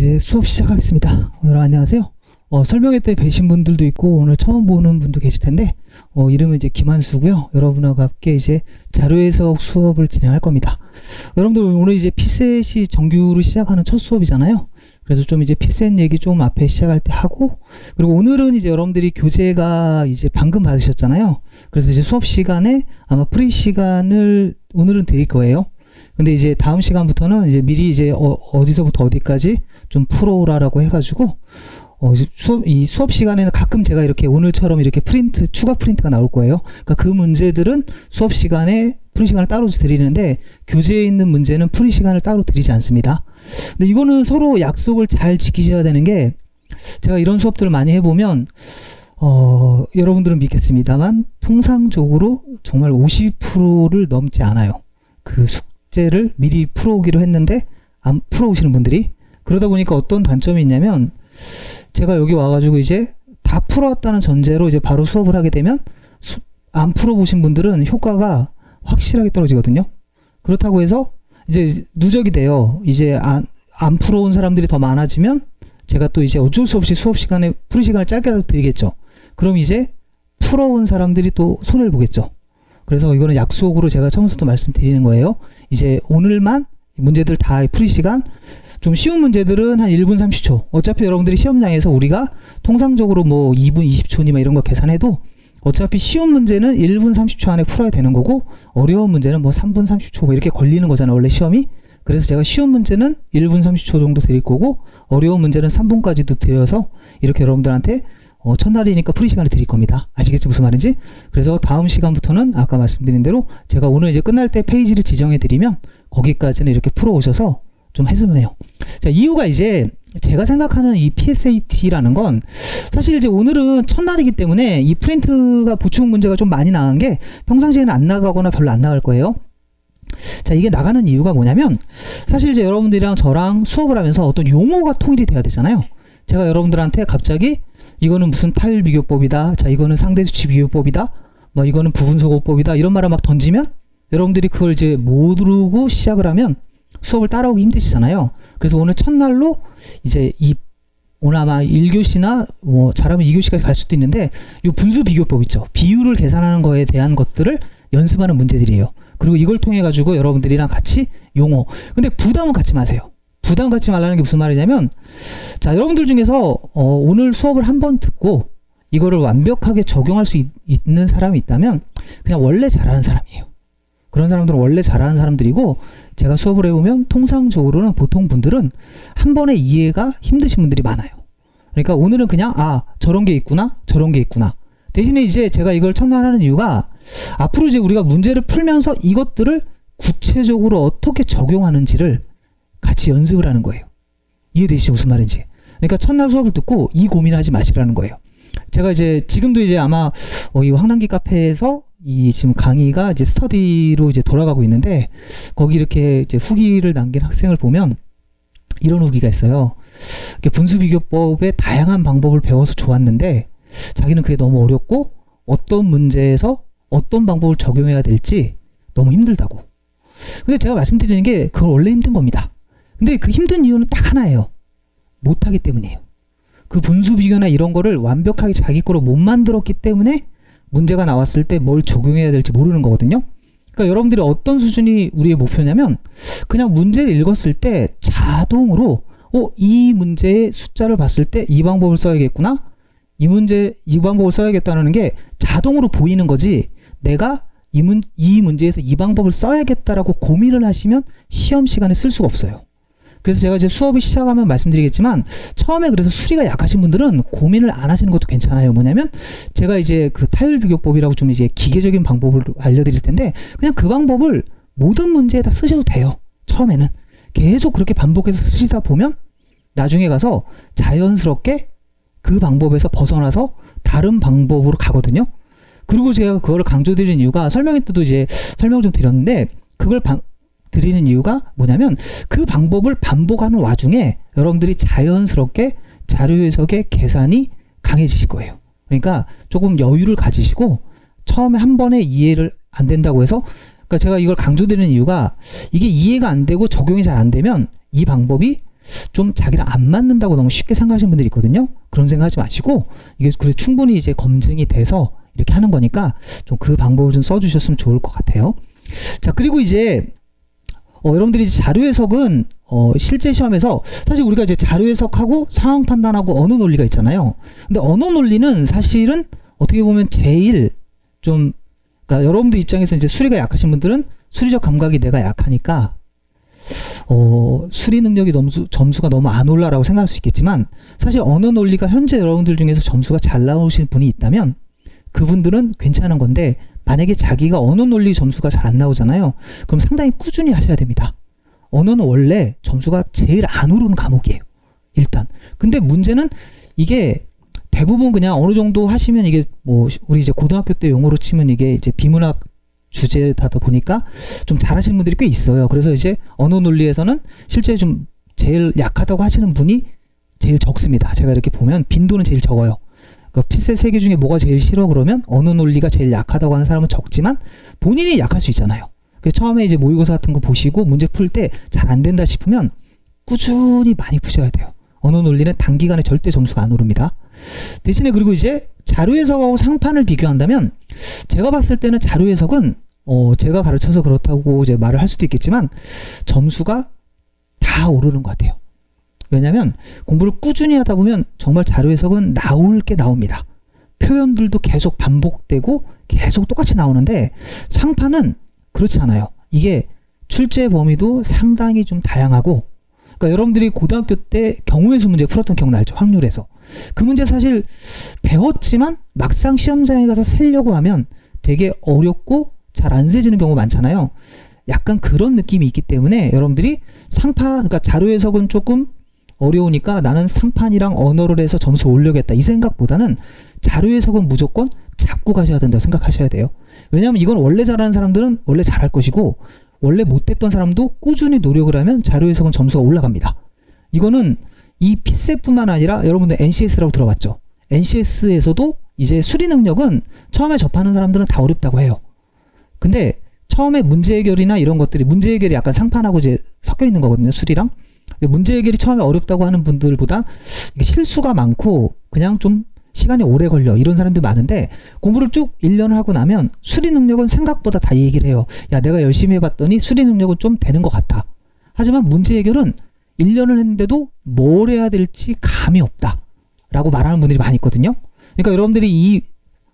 이제 수업 시작하겠습니다. 오늘 안녕하세요. 설명회 때 뵈신 분들도 있고 오늘 처음 보는 분도 계실 텐데 이름은 이제 김한수고요. 여러분하고 함께 이제 자료 해석 수업을 진행할 겁니다. 여러분들 오늘 이제 피셋이 정규로 시작하는 첫 수업이잖아요. 그래서 좀 이제 피셋 얘기 좀 앞에 시작할 때 하고, 그리고 오늘은 이제 여러분들이 교재가 이제 방금 받으셨잖아요. 그래서 이제 수업 시간에 아마 프리 시간을 오늘은 드릴 거예요. 근데 이제 다음 시간부터는 이제 미리 이제 어디서부터 어디까지 좀 풀어오라라고 해가지고 이 수업 시간에는 가끔 제가 이렇게 오늘처럼 이렇게 추가 프린트가 나올 거예요. 그러니까 그 문제들은 수업 시간에 프리 시간을 따로 드리는데 교재에 있는 문제는 프리 시간을 따로 드리지 않습니다. 근데 이거는 서로 약속을 잘 지키셔야 되는 게, 제가 이런 수업들을 많이 해보면 여러분들은 믿겠습니다만 통상적으로 정말 50%를 넘지 않아요. 그 숙제를 미리 풀어오기로 했는데 안 풀어오시는 분들이. 그러다 보니까 어떤 단점이 있냐면, 제가 여기 와가지고 이제 다 풀어왔다는 전제로 이제 바로 수업을 하게 되면 안 풀어보신 분들은 효과가 확실하게 떨어지거든요. 그렇다고 해서 이제 누적이 돼요. 이제 안 풀어온 사람들이 더 많아지면 제가 또 이제 어쩔 수 없이 수업 시간에 풀이 시간을 짧게라도 드리겠죠. 그럼 이제 풀어온 사람들이 또 손해를 보겠죠. 그래서 이거는 약속으로 제가 처음부터 말씀드리는 거예요. 이제 오늘만 문제들 다 풀이 시간, 좀 쉬운 문제들은 한 1분 30초. 어차피 여러분들이 시험장에서 우리가 통상적으로 뭐 2분 20초니 이런 거 계산해도 어차피 쉬운 문제는 1분 30초 안에 풀어야 되는 거고, 어려운 문제는 뭐 3분 30초 뭐 이렇게 걸리는 거잖아요, 원래 시험이. 그래서 제가 쉬운 문제는 1분 30초 정도 드릴 거고, 어려운 문제는 3분까지도 드려서 이렇게 여러분들한테 첫날이니까 프리 시간을 드릴 겁니다. 아시겠죠, 무슨 말인지? 그래서 다음 시간부터는 아까 말씀드린 대로 제가 오늘 이제 끝날 때 페이지를 지정해 드리면 거기까지는 이렇게 풀어 오셔서 좀 했으면 해요. 자, 이유가 이제 제가 생각하는 이 PSAT라는 건 사실 이제 오늘은 첫날이기 때문에 이 프린트가 보충 문제가 좀 많이 나간 게 평상시에는 안 나가거나 별로 안 나갈 거예요. 자, 이게 나가는 이유가 뭐냐면, 사실 이제 여러분들이랑 저랑 수업을 하면서 어떤 용어가 통일이 돼야 되잖아요. 제가 여러분들한테 갑자기 이거는 무슨 타율 비교법이다, 자 이거는 상대수치 비교법이다, 뭐 이거는 부분소거법이다, 이런 말을 막 던지면 여러분들이 그걸 이제 모르고 시작을 하면 수업을 따라오기 힘드시잖아요. 그래서 오늘 첫날로 이제 오늘 아마 1교시나 뭐 잘하면 2교시까지 갈 수도 있는데, 이 분수 비교법 있죠. 비율을 계산하는 거에 대한 것들을 연습하는 문제들이에요. 그리고 이걸 통해 가지고 여러분들이랑 같이 용어, 근데 부담은 갖지 마세요. 부담 갖지 말라는 게 무슨 말이냐면, 자, 여러분들 중에서 오늘 수업을 한번 듣고 이거를 완벽하게 적용할 수 있는 사람이 있다면 그냥 원래 잘하는 사람이에요. 그런 사람들은 원래 잘하는 사람들이고, 제가 수업을 해보면 통상적으로는 보통 분들은 한 번에 이해가 힘드신 분들이 많아요. 그러니까 오늘은 그냥 저런 게 있구나, 저런 게 있구나. 대신에 이제 제가 이걸 첫날 하는 이유가, 앞으로 이제 우리가 문제를 풀면서 이것들을 구체적으로 어떻게 적용하는지를 같이 연습을 하는 거예요. 이해되시죠, 무슨 말인지? 그러니까 첫날 수업을 듣고 이 고민하지 마시라는 거예요. 제가 이제 지금도 이제 아마 이 황남기 카페에서 지금 강의가 이제 스터디로 이제 돌아가고 있는데, 거기 이렇게 이제 후기를 남긴 학생을 보면 이런 후기가 있어요. 분수비교법의 다양한 방법을 배워서 좋았는데 자기는 그게 너무 어렵고 어떤 문제에서 어떤 방법을 적용해야 될지 너무 힘들다고. 근데 제가 말씀드리는 게 그건 원래 힘든 겁니다. 근데 그 힘든 이유는 딱 하나예요. 못하기 때문이에요. 그 분수비교나 이런 거를 완벽하게 자기 거로 못 만들었기 때문에 문제가 나왔을 때 뭘 적용해야 될지 모르는 거거든요. 그러니까 여러분들이 어떤 수준이 우리의 목표냐면, 그냥 문제를 읽었을 때 자동으로 이 문제의 숫자를 봤을 때 이 방법을 써야겠구나, 이 방법을 써야겠다는 게 자동으로 보이는 거지, 내가 이 문제에서 이 방법을 써야겠다라고 고민을 하시면 시험 시간에 쓸 수가 없어요. 그래서 제가 이제 수업을 시작하면 말씀드리겠지만, 처음에 그래서 수리가 약하신 분들은 고민을 안 하시는 것도 괜찮아요. 뭐냐면 제가 이제 그 타율 비교법이라고 좀 이제 기계적인 방법을 알려드릴 텐데, 그냥 그 방법을 모든 문제에다 쓰셔도 돼요. 처음에는 계속 그렇게 반복해서 쓰시다 보면 나중에 가서 자연스럽게 그 방법에서 벗어나서 다른 방법으로 가거든요. 그리고 제가 그거를 강조드리는 이유가, 설명회 때도 이제 설명 좀 드렸는데, 그걸 드리는 이유가 뭐냐면, 그 방법을 반복하는 와중에 여러분들이 자연스럽게 자료 해석의 계산이 강해지실 거예요. 그러니까 조금 여유를 가지시고, 처음에 한 번에 이해를 안 된다고 해서, 그러니까 제가 이걸 강조드리는 이유가, 이게 이해가 안 되고 적용이 잘 안 되면 이 방법이 좀 자기랑 안 맞는다고 너무 쉽게 생각하시는 분들이 있거든요. 그런 생각하지 마시고 이게 그래 충분히 이제 검증이 돼서 이렇게 하는 거니까 좀 그 방법을 좀 써주셨으면 좋을 것 같아요. 자, 그리고 이제 여러분들이 이제 자료 해석은 실제 시험에서 사실 우리가 이제 자료 해석하고 상황 판단하고 언어 논리가 있잖아요. 근데 언어 논리는 사실은 어떻게 보면 제일 좀 그러니까 여러분들 입장에서 이제 수리가 약하신 분들은 수리적 감각이 내가 약하니까 수리 능력이 점수가 너무 안 올라라고 생각할 수 있겠지만 사실 언어 논리가 현재 여러분들 중에서 점수가 잘 나오시는 분이 있다면 그분들은 괜찮은 건데 만약에 자기가 언어 논리 점수가 잘 안 나오잖아요. 그럼 상당히 꾸준히 하셔야 됩니다. 언어는 원래 점수가 제일 안 오르는 과목이에요. 일단. 근데 문제는 이게 대부분 그냥 어느 정도 하시면 이게 뭐 우리 이제 고등학교 때 용어로 치면 이게 이제 비문학 주제다 보니까 좀 잘하시는 분들이 꽤 있어요. 그래서 이제 언어 논리에서는 실제 좀 제일 약하다고 하시는 분이 제일 적습니다. 제가 이렇게 보면 빈도는 제일 적어요. 그 피셋 3개 중에 뭐가 제일 싫어 그러면 언어 논리가 제일 약하다고 하는 사람은 적지만 본인이 약할 수 있잖아요. 그래서 처음에 이제 모의고사 같은 거 보시고 문제 풀 때 잘 안 된다 싶으면 꾸준히 많이 푸셔야 돼요. 언어 논리는 단기간에 절대 점수가 안 오릅니다. 대신에 그리고 이제 자료 해석하고 상판을 비교한다면 제가 봤을 때는 자료 해석은 제가 가르쳐서 그렇다고 이제 말을 할 수도 있겠지만 점수가 다 오르는 것 같아요. 왜냐면 공부를 꾸준히 하다 보면 정말 자료 해석은 나올 게 나옵니다. 표현들도 계속 반복되고 계속 똑같이 나오는데 상판은 그렇지 않아요. 이게 출제 범위도 상당히 좀 다양하고 그러니까 여러분들이 고등학교 때 경우의 수 문제 풀었던 기억나죠? 확률에서. 그 문제 사실 배웠지만 막상 시험장에 가서 세려고 하면 되게 어렵고 잘 안 세지는 경우가 많잖아요. 약간 그런 느낌이 있기 때문에 여러분들이 상판, 그러니까 자료 해석은 조금 어려우니까 나는 상판이랑 언어를 해서 점수 올려야겠다 이 생각보다는 자료 해석은 무조건 잡고 가셔야 된다고 생각하셔야 돼요. 왜냐하면 이건 원래 잘하는 사람들은 원래 잘할 것이고 원래 못했던 사람도 꾸준히 노력을 하면 자료 해석은 점수가 올라갑니다. 이거는 이 피셋뿐만 아니라 여러분들 NCS라고 들어봤죠? NCS에서도 이제 수리 능력은 처음에 접하는 사람들은 다 어렵다고 해요. 근데 처음에 문제 해결이나 이런 것들이 문제 해결이 약간 상판하고 이제 섞여 있는 거거든요. 수리랑. 문제 해결이 처음에 어렵다고 하는 분들보다 실수가 많고 그냥 좀 시간이 오래 걸려 이런 사람들 많은데 공부를 쭉 1년을 하고 나면 수리 능력은 생각보다 다 얘기를 해요. 야, 내가 열심히 해봤더니 수리 능력은 좀 되는 것 같아. 하지만 문제 해결은 1년을 했는데도 뭘 해야 될지 감이 없다 라고 말하는 분들이 많이 있거든요. 그러니까 여러분들이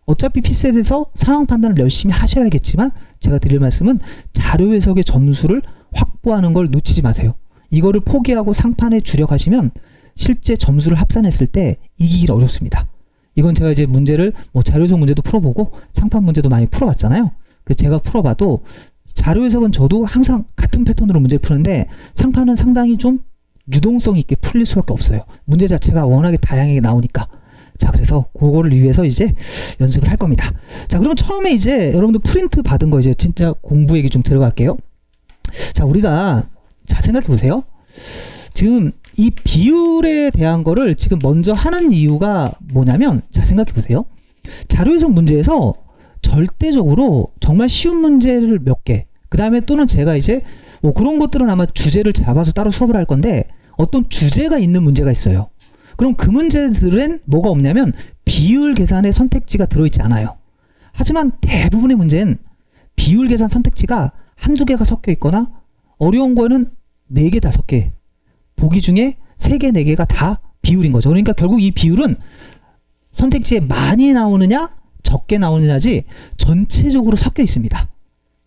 어차피 피셋에서 상황 판단을 열심히 하셔야겠지만 제가 드릴 말씀은 자료 해석의 점수를 확보하는 걸 놓치지 마세요. 이거를 포기하고 상판에 주력하시면 실제 점수를 합산했을 때 이기기 어렵습니다. 이건 제가 이제 문제를 뭐 자료 해석 문제도 풀어보고 상판 문제도 많이 풀어봤잖아요. 그 제가 풀어봐도 자료 해석은 저도 항상 같은 패턴으로 문제를 푸는데 상판은 상당히 좀 유동성 있게 풀릴 수밖에 없어요. 문제 자체가 워낙에 다양하게 나오니까. 자, 그래서 그거를 위해서 이제 연습을 할 겁니다. 자, 그럼 처음에 이제 여러분들 프린트 받은 거 이제 진짜 공부 얘기 좀 들어갈게요. 자, 우리가 자 생각해 보세요. 지금 이 비율에 대한 거를 지금 먼저 하는 이유가 뭐냐면 자 생각해 보세요. 자료 해석 문제에서 절대적으로 정말 쉬운 문제를 몇 개, 그 다음에 또는 제가 이제 뭐 그런 것들은 아마 주제를 잡아서 따로 수업을 할 건데 어떤 주제가 있는 문제가 있어요. 그럼 그 문제들은 뭐가 없냐면 비율 계산의 선택지가 들어있지 않아요. 하지만 대부분의 문제는 비율 계산 선택지가 한두 개가 섞여 있거나 어려운 거는 4개, 5개, 보기 중에 3개, 4개가 다 비율인 거죠. 그러니까 결국 이 비율은 선택지에 많이 나오느냐 적게 나오느냐지 전체적으로 섞여 있습니다.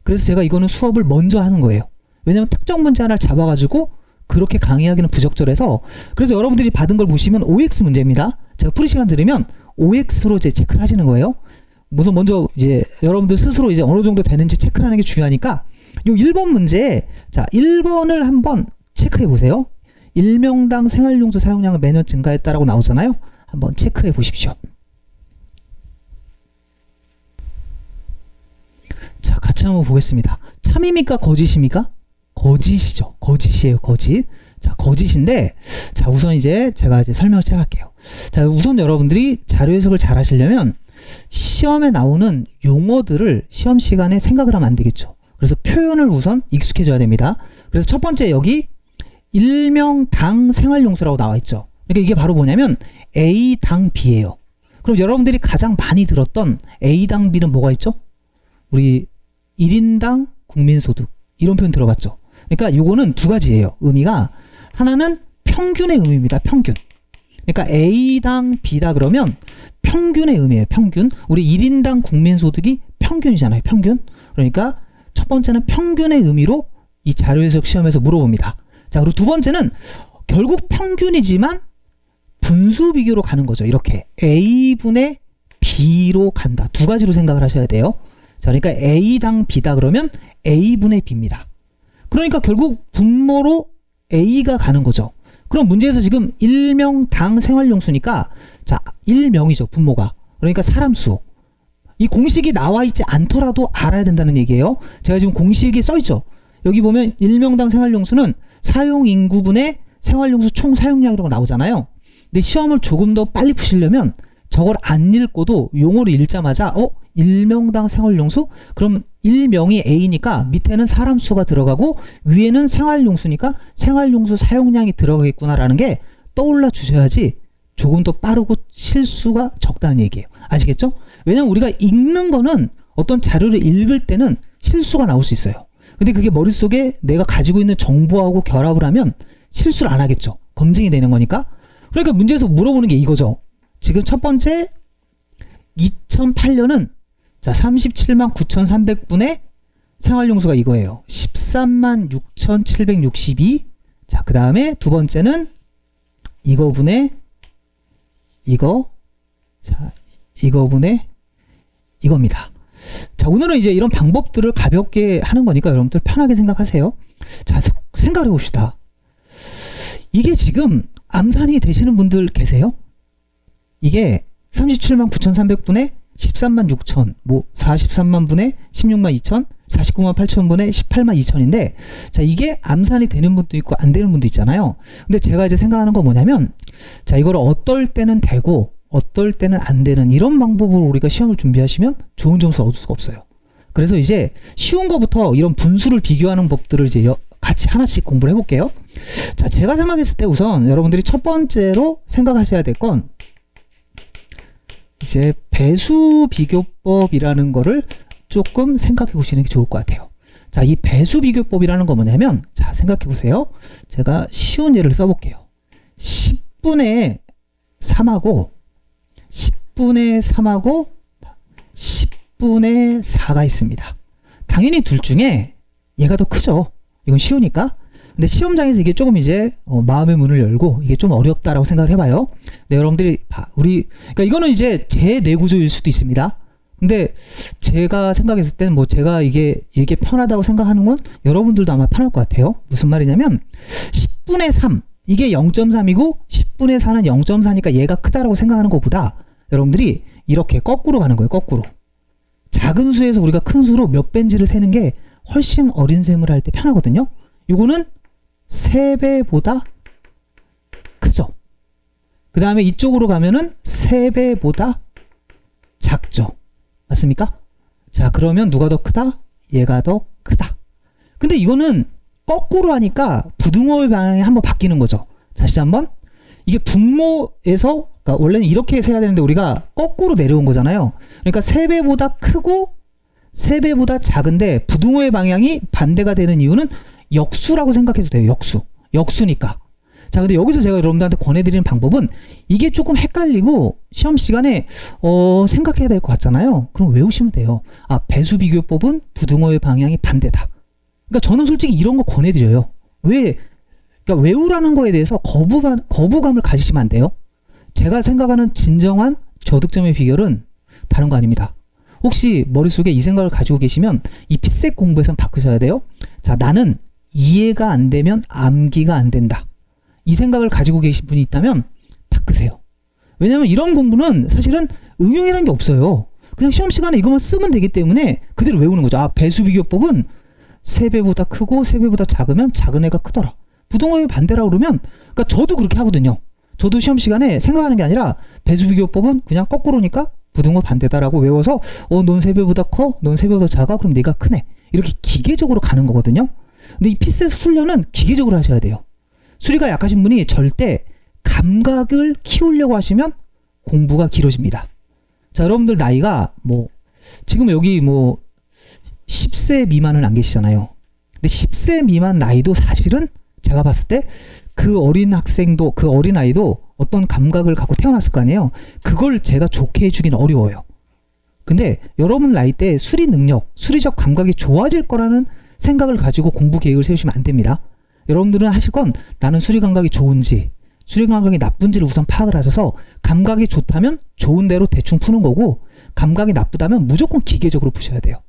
그래서 제가 이거는 수업을 먼저 하는 거예요. 왜냐면 특정 문제 하나를 잡아가지고 그렇게 강의하기는 부적절해서. 그래서 여러분들이 받은 걸 보시면 OX 문제입니다. 제가 풀이 시간 들으면 OX로 이제 체크를 하시는 거예요. 우선 먼저 이제 여러분들 스스로 이제 어느 정도 되는지 체크를 하는 게 중요하니까 요 1번 문제, 자 1번을 한번 체크해 보세요. 1명당 생활용수 사용량은 매년 증가했다라고 나오잖아요. 한번 체크해 보십시오. 자, 같이 한번 보겠습니다. 참입니까? 거짓입니까? 거짓이죠. 거짓이에요. 거짓. 자, 거짓인데, 자, 우선 이제 제가 이제 설명을 시작할게요. 자, 우선 여러분들이 자료 해석을 잘 하시려면 시험에 나오는 용어들을 시험 시간에 생각을 하면 안 되겠죠. 그래서 표현을 우선 익숙해져야 됩니다. 그래서 첫 번째 여기 1명당 생활용수라고 나와 있죠. 그러니까 이게 바로 뭐냐면 A당 B예요. 그럼 여러분들이 가장 많이 들었던 A당 B는 뭐가 있죠? 우리 1인당 국민소득 이런 표현 들어봤죠. 그러니까 요거는 두 가지예요. 의미가 하나는 평균의 의미입니다. 평균. 그러니까 A당 B다 그러면 평균의 의미예요. 평균. 우리 1인당 국민소득이 평균이잖아요. 평균. 그러니까 첫 번째는 평균의 의미로 이 자료해석 시험에서 물어봅니다. 자, 그리고 두 번째는 결국 평균이지만 분수 비교로 가는 거죠. 이렇게 A분의 B로 간다. 두 가지로 생각을 하셔야 돼요. 자, 그러니까 A당 B다 그러면 A분의 B입니다. 그러니까 결국 분모로 A가 가는 거죠. 그럼 문제에서 지금 1명당 생활용수니까 자, 1명이죠. 분모가. 그러니까 사람수. 이 공식이 나와 있지 않더라도 알아야 된다는 얘기예요. 제가 지금 공식이 써 있죠. 여기 보면 1명당 생활용수는 사용인구분의 생활용수 총 사용량이라고 나오잖아요. 근데 시험을 조금 더 빨리 푸시려면 저걸 안 읽고도 용어를 읽자마자 1명당 생활용수? 그럼 1명이 A니까 밑에는 사람 수가 들어가고 위에는 생활용수니까 생활용수 사용량이 들어가겠구나라는 게 떠올라 주셔야지 조금 더 빠르고 실수가 적다는 얘기예요. 아시겠죠? 왜냐면 우리가 읽는 거는 어떤 자료를 읽을 때는 실수가 나올 수 있어요. 근데 그게 머릿속에 내가 가지고 있는 정보하고 결합을 하면 실수를 안 하겠죠. 검증이 되는 거니까. 그러니까 문제에서 물어보는 게 이거죠. 지금 첫 번째 2008년은 자 37만 9,300분의 생활용수가 이거예요. 13만 6,762. 자, 그 다음에 두 번째는 이거분의 이거. 자, 이거분의 이겁니다. 자, 오늘은 이제 이런 방법들을 가볍게 하는 거니까 여러분들 편하게 생각하세요. 자, 생각해 봅시다. 이게 지금 암산이 되시는 분들 계세요? 이게 37만 9,300분의 13만 6천, 뭐 43만 분의 16만 2천, 49만 8천 분의 18만 2천인데, 자, 이게 암산이 되는 분도 있고 안 되는 분도 있잖아요. 근데 제가 이제 생각하는 건 뭐냐면, 자, 이거를 어떨 때는 되고 어떨 때는 안 되는 이런 방법으로 우리가 시험을 준비하시면 좋은 점수 얻을 수가 없어요. 그래서 이제 쉬운 거부터 이런 분수를 비교하는 법들을 이제 같이 하나씩 공부를 해볼게요. 자, 제가 생각했을 때 우선 여러분들이 첫 번째로 생각하셔야 될 건 이제 배수 비교법이라는 거를 조금 생각해 보시는 게 좋을 것 같아요. 자, 이 배수 비교법이라는 거 뭐냐면, 자, 생각해 보세요. 제가 쉬운 예를 써볼게요. 10분의 3하고 10분의 3하고 10분의 4가 있습니다. 당연히 둘 중에 얘가 더 크죠. 이건 쉬우니까. 근데 시험장에서 이게 조금 이제 마음의 문을 열고 이게 좀 어렵다라고 생각을 해봐요. 네, 여러분들이 그러니까 이거는 이제 제 내구조일 수도 있습니다. 근데 제가 생각했을 때는 뭐 제가 이게 편하다고 생각하는 건 여러분들도 아마 편할 것 같아요. 무슨 말이냐면 10분의 3 이게 0.3이고 10분의 4는 0.4니까 얘가 크다라고 생각하는 것보다 여러분들이 이렇게 거꾸로 가는 거예요. 거꾸로. 작은 수에서 우리가 큰 수로 몇 배인지를 세는 게 훨씬 어린 셈을 할 때 편하거든요. 이거는 3배보다 크죠. 그 다음에 이쪽으로 가면은 3배보다 작죠. 맞습니까? 자, 그러면 누가 더 크다? 얘가 더 크다. 근데 이거는 거꾸로 하니까 부등호의 방향이 한번 바뀌는 거죠. 다시 한번. 이게 분모에서, 그러니까 원래는 이렇게 세야 되는데 우리가 거꾸로 내려온 거잖아요. 그러니까 3배보다 크고 3배보다 작은데 부등호의 방향이 반대가 되는 이유는 역수라고 생각해도 돼요. 역수. 역수니까. 자, 근데 여기서 제가 여러분들한테 권해드리는 방법은 이게 조금 헷갈리고 시험 시간에 생각해야 될 것 같잖아요. 그럼 외우시면 돼요. 아, 배수 비교법은 부등호의 방향이 반대다. 그러니까 저는 솔직히 이런 거 권해드려요. 그러니까 외우라는 거에 대해서 거부감을 가지시면 안 돼요. 제가 생각하는 진정한 저득점의 비결은 다른 거 아닙니다. 혹시 머릿속에 이 생각을 가지고 계시면 이 피셋 공부에선 바꾸셔야 돼요. 자, 나는 이해가 안 되면 암기가 안 된다. 이 생각을 가지고 계신 분이 있다면 바꾸세요. 왜냐면 이런 공부는 사실은 응용이라는 게 없어요. 그냥 시험 시간에 이것만 쓰면 되기 때문에 그대로 외우는 거죠. 아, 배수 비교법은 3배보다 크고 3배보다 작으면 작은 애가 크더라. 부등호의 반대라고 그러면, 그러니까 저도 그렇게 하거든요. 저도 시험 시간에 생각하는 게 아니라 배수 비교법은 그냥 거꾸로니까 부등호 반대다라고 외워서 넌 3배보다 커? 넌 3배보다 작아? 그럼 내가 크네. 이렇게 기계적으로 가는 거거든요. 근데 이 피셋 훈련은 기계적으로 하셔야 돼요. 수리가 약하신 분이 절대 감각을 키우려고 하시면 공부가 길어집니다. 자, 여러분들 나이가 뭐 지금 여기 뭐 10세 미만은 안 계시잖아요. 근데 10세 미만 나이도 사실은 제가 봤을 때 그 어린 학생도, 그 어린 아이도 어떤 감각을 갖고 태어났을 거 아니에요. 그걸 제가 좋게 해주기는 어려워요. 근데 여러분 나이 때 수리 능력, 수리적 감각이 좋아질 거라는 생각을 가지고 공부 계획을 세우시면 안 됩니다. 여러분들은 하실 건 나는 수리 감각이 좋은지 수리 감각이 나쁜지를 우선 파악을 하셔서 감각이 좋다면 좋은 대로 대충 푸는 거고, 감각이 나쁘다면 무조건 기계적으로 푸셔야 돼요.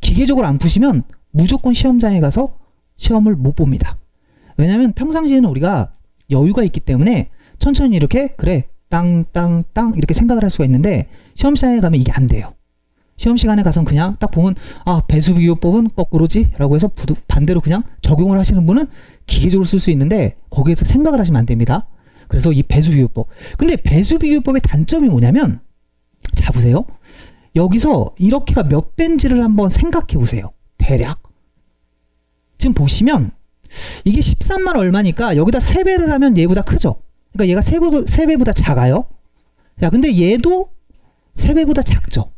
기계적으로 안 푸시면 무조건 시험장에 가서 시험을 못 봅니다. 왜냐면 평상시에는 우리가 여유가 있기 때문에 천천히 이렇게 그래 땅땅땅 이렇게 생각을 할 수가 있는데 시험시간에 가면 이게 안 돼요. 시험 시간에 가서 그냥 딱 보면 아, 배수비교법은 거꾸로지 라고 해서 반대로 그냥 적용을 하시는 분은 기계적으로 쓸 수 있는데 거기에서 생각을 하시면 안 됩니다. 그래서 이 배수비교법, 근데 배수비교법의 단점이 뭐냐면, 자 보세요, 여기서 이렇게가 몇 배인지를 한번 생각해 보세요. 대략 지금 보시면 이게 13만 얼마니까 여기다 3배를 하면 얘보다 크죠. 그러니까 얘가 3배보다 작아요. 자, 근데 얘도 3배보다 작죠.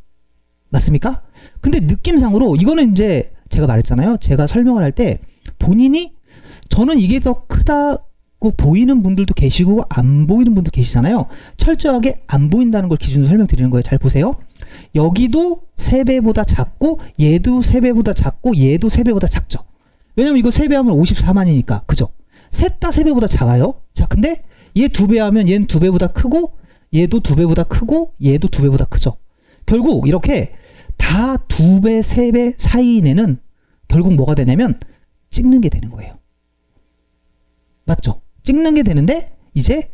맞습니까? 근데 느낌상으로 이거는 이제 제가 말했잖아요. 제가 설명을 할 때 본인이 저는 이게 더 크다고 보이는 분들도 계시고 안 보이는 분도 계시잖아요. 철저하게 안 보인다는 걸 기준으로 설명드리는 거예요. 잘 보세요. 여기도 3배보다 작고 얘도 3배보다 작고 얘도 3배보다 작죠. 왜냐면 이거 3배 하면 54만이니까. 그죠? 셋 다 3배보다 작아요. 자, 근데 얘 2배 하면 얘는 2배보다 크고 얘도 2배보다 크고 얘도 2배보다 크죠. 결국 이렇게 다 2배, 3배 사이 내는 결국 뭐가 되냐면 찍는 게 되는 거예요. 맞죠? 찍는 게 되는데 이제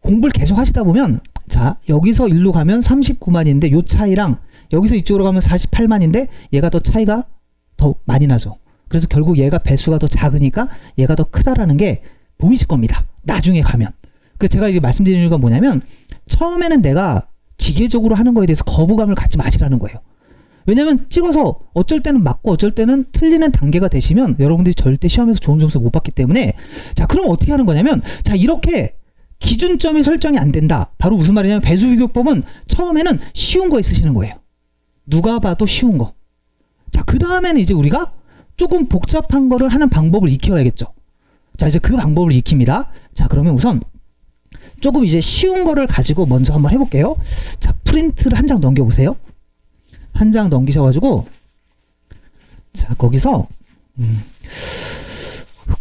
공부를 계속 하시다 보면, 자, 여기서 일로 가면 39만인데 요 차이랑 여기서 이쪽으로 가면 48만인데 얘가 더 차이가 더 많이 나죠. 그래서 결국 얘가 배수가 더 작으니까 얘가 더 크다라는 게 보이실 겁니다. 나중에 가면. 그 제가 이제 말씀드리는 이유가 뭐냐면, 처음에는 내가 기계적으로 하는 거에 대해서 거부감을 갖지 마시라는 거예요. 왜냐면 찍어서 어쩔 때는 맞고 어쩔 때는 틀리는 단계가 되시면 여러분들이 절대 시험에서 좋은 점수 못 받기 때문에, 자, 그럼 어떻게 하는 거냐면, 자, 이렇게 기준점이 설정이 안 된다. 바로 무슨 말이냐면 배수비교법은 처음에는 쉬운 거에 쓰시는 거예요. 누가 봐도 쉬운 거. 자, 그 다음에는 이제 우리가 조금 복잡한 거를 하는 방법을 익혀야겠죠. 자, 이제 그 방법을 익힙니다. 자, 그러면 우선 조금 이제 쉬운 거를 가지고 먼저 한번 해볼게요. 자, 프린트를 한 장 넘겨보세요. 한 장 넘기셔가지고, 자, 거기서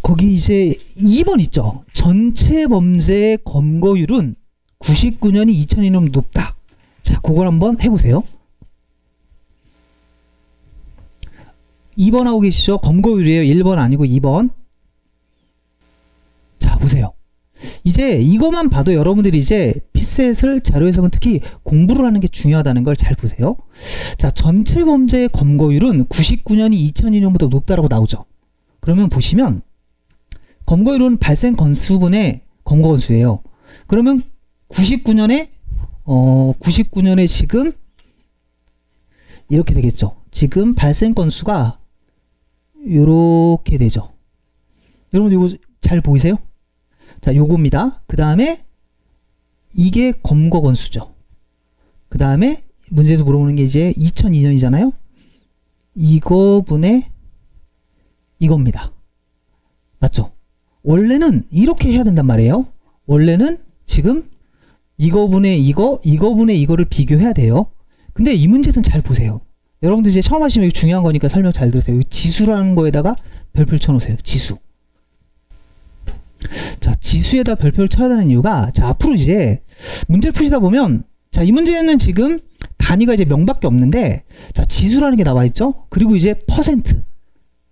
거기 이제 2번 있죠. 전체 범죄의 검거율은 99년이 2002년 높다. 자, 그걸 한번 해보세요. 2번 하고 계시죠? 검거율이에요. 1번 아니고 2번. 자, 보세요. 이제 이것만 봐도 여러분들이 이제 피셋을 자료 해석은 특히 공부를 하는 게 중요하다는 걸 잘 보세요. 자, 전체 범죄의 검거율은 99년이 2002년보다 높다라고 나오죠. 그러면 보시면 검거율은 발생 건수분의 검거 건수예요. 그러면 99년에 지금 이렇게 되겠죠. 지금 발생 건수가 요렇게 되죠. 여러분 이거 잘 보이세요? 자, 요겁니다. 그 다음에 이게 검거 건수죠. 그 다음에 문제에서 물어보는 게 이제 2002년이잖아요. 이거분의 이겁니다. 맞죠? 원래는 이렇게 해야 된단 말이에요. 원래는 지금 이거분의 이거분의 이거를 비교해야 돼요. 근데 이 문제는 잘 보세요. 여러분들 이제 처음 하시면 중요한 거니까 설명 잘 들으세요. 지수라는 거에다가 별표를 쳐놓으세요. 지수. 자, 지수에다 별표를 쳐야 되는 이유가, 자, 앞으로 이제 문제를 푸시다 보면, 자, 이 문제는 지금 단위가 이제 명밖에 없는데, 자, 지수라는 게 나와 있죠. 그리고 이제 퍼센트,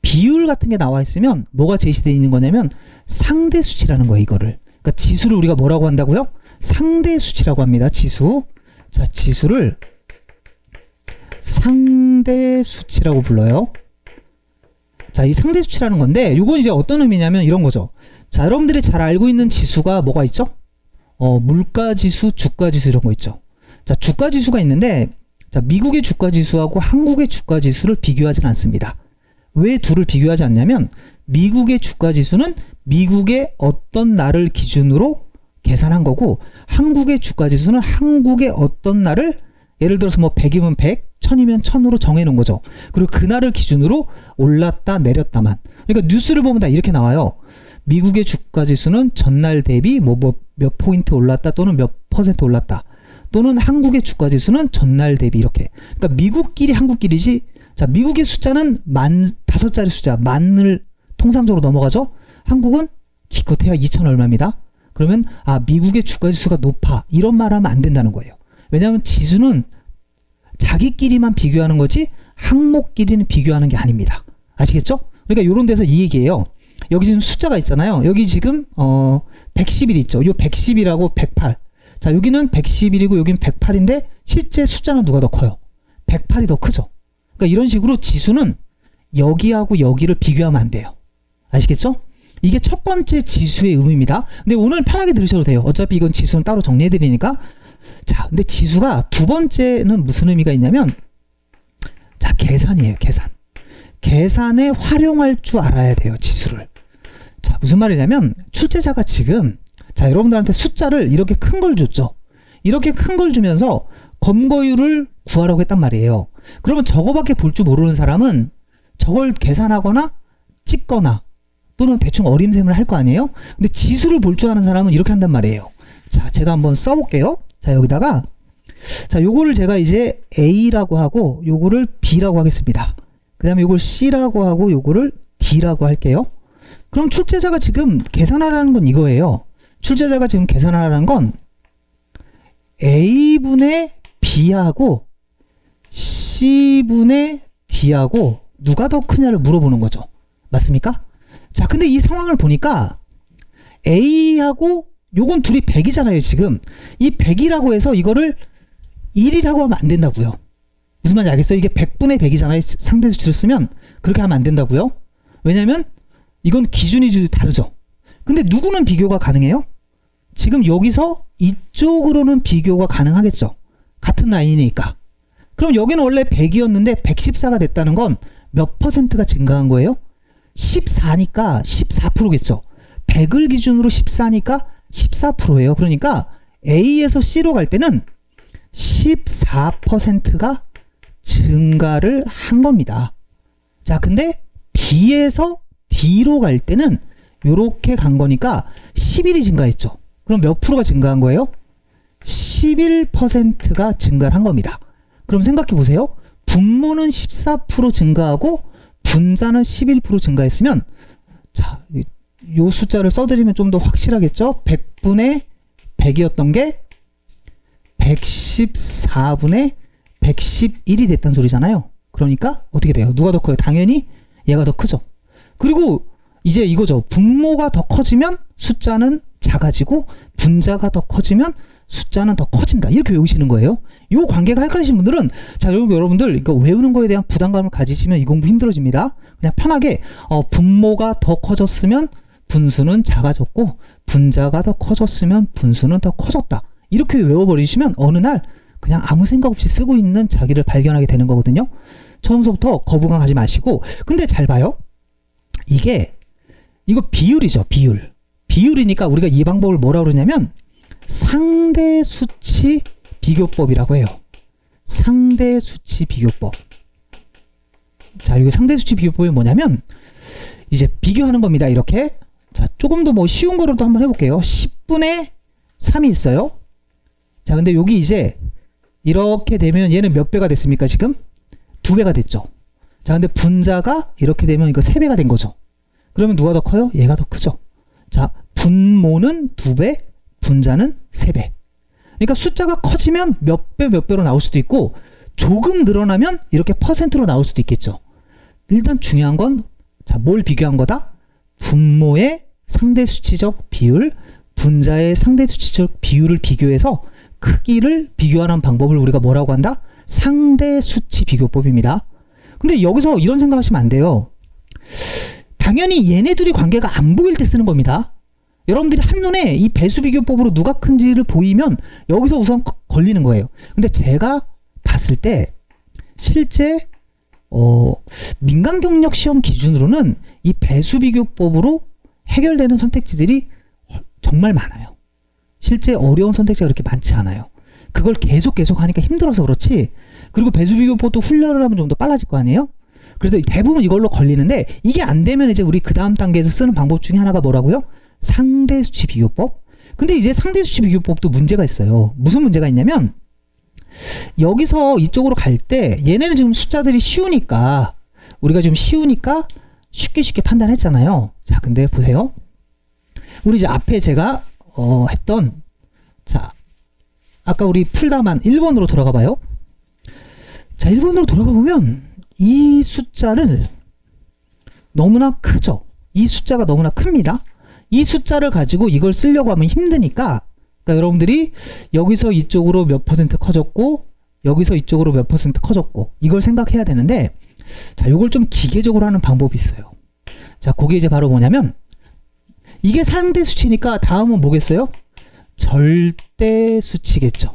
비율 같은 게 나와 있으면 뭐가 제시되어 있는 거냐면 상대 수치라는 거예요. 이거를. 그러니까 지수를 우리가 뭐라고 한다고요? 상대 수치라고 합니다. 지수. 자, 지수를 상대 수치라고 불러요. 자, 이 상대 수치라는 건데, 이건 이제 어떤 의미냐면 이런 거죠. 자, 여러분들이 잘 알고 있는 지수가 뭐가 있죠? 물가 지수, 주가 지수 이런 거 있죠. 자, 주가 지수가 있는데, 자, 미국의 주가 지수하고 한국의 주가 지수를 비교하지는 않습니다. 왜 둘을 비교하지 않냐면, 미국의 주가 지수는 미국의 어떤 날을 기준으로 계산한 거고, 한국의 주가지수는 한국의 어떤 날을, 예를 들어서 뭐 100이면 100, 1000이면 1000으로 정해놓은 거죠. 그리고 그날을 기준으로 올랐다 내렸다만. 그러니까 뉴스를 보면 다 이렇게 나와요. 미국의 주가지수는 전날 대비 뭐 몇 포인트 올랐다, 또는 몇 퍼센트 올랐다, 또는 한국의 주가지수는 전날 대비 이렇게. 그러니까 미국끼리 한국끼리지. 자, 미국의 숫자는 5자리 숫자, 만을 통상적으로 넘어가죠. 한국은 기껏해야 2000 얼마입니다. 그러면 미국의 주가지수가 높아, 이런 말 하면 안 된다는 거예요. 왜냐하면 지수는 자기끼리만 비교하는 거지 항목끼리는 비교하는 게 아닙니다. 아시겠죠? 그러니까 이런 데서 이 얘기예요. 여기 지금 숫자가 있잖아요. 여기 지금 111 있죠. 요 110이라고 108. 자, 여기는 111이고 여기는 108인데 실제 숫자는 누가 더 커요? 108이 더 크죠. 그러니까 이런 식으로 지수는 여기하고 여기를 비교하면 안 돼요. 아시겠죠? 이게 첫 번째 지수의 의미입니다. 근데 오늘 편하게 들으셔도 돼요. 어차피 이건 지수는 따로 정리해드리니까. 자, 근데 지수가 두 번째는 무슨 의미가 있냐면, 자, 계산이에요. 계산. 계산에 활용할 줄 알아야 돼요. 지수를. 자, 무슨 말이냐면, 출제자가 지금, 자, 여러분들한테 숫자를 이렇게 큰 걸 줬죠. 이렇게 큰 걸 주면서 검거율을 구하라고 했단 말이에요. 그러면 저거밖에 볼 줄 모르는 사람은 저걸 계산하거나 찍거나 또는 대충 어림셈을 할 거 아니에요? 근데 지수를 볼 줄 아는 사람은 이렇게 한단 말이에요. 자, 제가 한번 써볼게요. 자, 여기다가, 자, 요거를 제가 이제 A라고 하고, 요거를 B라고 하겠습니다. 그 다음에 요걸 C라고 하고, 요거를 D라고 할게요. 그럼 출제자가 지금 계산하라는 건 이거예요. 출제자가 지금 계산하라는 건 A분의 B하고 C분의 D하고 누가 더 크냐를 물어보는 거죠. 맞습니까? 자, 근데 이 상황을 보니까 A하고 요건 둘이 100이잖아요, 지금. 이 100이라고 해서 이거를 1이라고 하면 안 된다고요. 무슨 말인지 알겠어요? 이게 100분의 100이잖아요. 상대수치를 쓰면 그렇게 하면 안 된다고요. 왜냐면 이건 기준이 다르죠. 근데 누구는 비교가 가능해요? 지금 여기서 이쪽으로는 비교가 가능하겠죠. 같은 라인이니까. 그럼 여기는 원래 100이었는데 114가 됐다는 건 몇 퍼센트가 증가한 거예요? 14니까 14%겠죠. 100을 기준으로 14니까 14%예요. 그러니까 A에서 C로 갈 때는 14%가 증가를 한 겁니다. 자, 근데 B에서 D로 갈 때는 요렇게 간 거니까 11이 증가했죠. 그럼 몇 프로가 증가한 거예요? 11%가 증가를 한 겁니다. 그럼 생각해 보세요. 분모는 14% 증가하고 분자는 11% 증가했으면, 자, 요 숫자를 써드리면 좀 더 확실하겠죠? 100분의 100이었던 게 114분의 111이 됐단 소리잖아요. 그러니까 어떻게 돼요? 누가 더 커요? 당연히 얘가 더 크죠. 그리고 이제 이거죠. 분모가 더 커지면 숫자는 작아지고 분자가 더 커지면 숫자는 더 커진다. 이렇게 외우시는 거예요. 이 관계가 헷갈리신 분들은, 자, 여러분들 이거 외우는 거에 대한 부담감을 가지시면 이 공부 힘들어집니다. 그냥 편하게 분모가 더 커졌으면 분수는 작아졌고 분자가 더 커졌으면 분수는 더 커졌다. 이렇게 외워버리시면 어느 날 그냥 아무 생각 없이 쓰고 있는 자기를 발견하게 되는 거거든요. 처음부터 거부감 가지 마시고. 근데 잘 봐요. 이거 비율이죠. 비율이니까 우리가 이 방법을 뭐라고 그러냐면 상대수치 비교법이라고 해요. 상대수치 비교법. 자, 이게 상대수치 비교법이 뭐냐면 이제 비교하는 겁니다. 이렇게. 자, 조금 더 뭐 쉬운 거로도 한번 해볼게요. 10분의 3이 있어요. 자, 근데 여기 이제 이렇게 되면 얘는 몇 배가 됐습니까? 지금 2배가 됐죠. 자, 근데 분자가 이렇게 되면 이거 3배가 된 거죠. 그러면 누가 더 커요? 얘가 더 크죠. 자, 분모는 2배, 분자는 3배. 그러니까 숫자가 커지면 몇 배로 나올 수도 있고 조금 늘어나면 이렇게 퍼센트로 나올 수도 있겠죠. 일단 중요한 건, 자, 뭘 비교한 거다? 분모의 상대수치적 비율, 분자의 상대수치적 비율을 비교해서 크기를 비교하는 방법을 우리가 뭐라고 한다? 상대수치 비교법입니다. 근데 여기서 이런 생각하시면 안 돼요. 당연히 얘네들이 관계가 안 보일 때 쓰는 겁니다. 여러분들이 한눈에 이 배수비교법으로 누가 큰지를 보이면 여기서 우선 걸리는 거예요. 근데 제가 봤을 때 실제 민간경력 시험 기준으로는 이 배수비교법으로 해결되는 선택지들이 정말 많아요. 실제 어려운 선택지가 그렇게 많지 않아요. 그걸 계속 하니까 힘들어서 그렇지. 그리고 배수비교법도 훈련을 하면 좀 더 빨라질 거 아니에요? 그래서 대부분 이걸로 걸리는데, 이게 안 되면 이제 우리 그 다음 단계에서 쓰는 방법 중에 하나가 뭐라고요? 상대수치 비교법. 근데 이제 상대수치 비교법도 문제가 있어요. 무슨 문제가 있냐면, 여기서 이쪽으로 갈 때 얘네는 지금 숫자들이 쉬우니까, 우리가 좀 쉬우니까 쉽게 판단했잖아요. 자, 근데 보세요. 우리 이제 앞에 제가 했던, 자, 아까 우리 풀다만 1번으로 돌아가 봐요. 자, 1번으로 돌아가 보면 이 숫자를 너무나 크죠. 이 숫자가 너무나 큽니다. 이 숫자를 가지고 이걸 쓰려고 하면 힘드니까, 그러니까 여러분들이 여기서 이쪽으로 몇 퍼센트 커졌고 여기서 이쪽으로 몇 퍼센트 커졌고 이걸 생각해야 되는데, 자, 요걸 좀 기계적으로 하는 방법이 있어요. 자, 그게 이제 바로 뭐냐면, 이게 상대 수치니까 다음은 뭐겠어요? 절대 수치겠죠.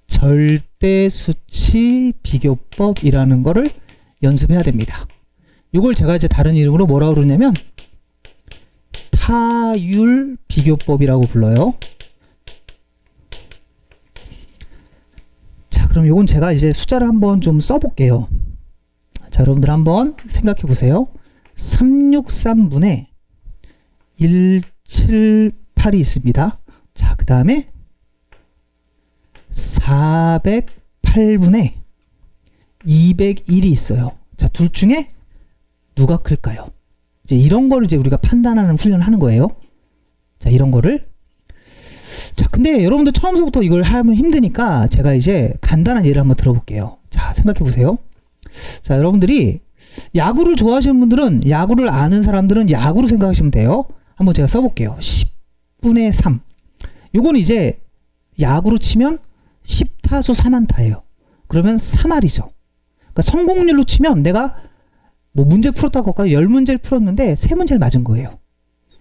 절대 수치 비교법이라는 거를 연습해야 됩니다. 요걸 제가 이제 다른 이름으로 뭐라고 그러냐면 타율 비교법이라고 불러요. 자, 그럼 요건 제가 이제 숫자를 한번 좀 써볼게요. 자, 여러분들 한번 생각해 보세요. 363분의 178이 있습니다. 자, 그 다음에 408분의 201이 있어요. 자, 둘 중에 누가 클까요? 이제 이런 거를 이제 우리가 판단하는 훈련을 하는 거예요. 자, 이런 거를. 자, 근데 여러분들 처음서부터 이걸 하면 힘드니까 제가 이제 간단한 예를 한번 들어볼게요. 자, 생각해 보세요. 자, 여러분들이 야구를 좋아하시는 분들은, 야구를 아는 사람들은 야구로 생각하시면 돼요. 한번 제가 써볼게요. 10분의 3. 요건 이제 야구로 치면 10타수 3안타예요. 그러면 3할이죠. 그러니까 성공률로 치면 내가 뭐 문제 풀었다고 할까요? 10문제를 풀었는데 3문제를 맞은 거예요.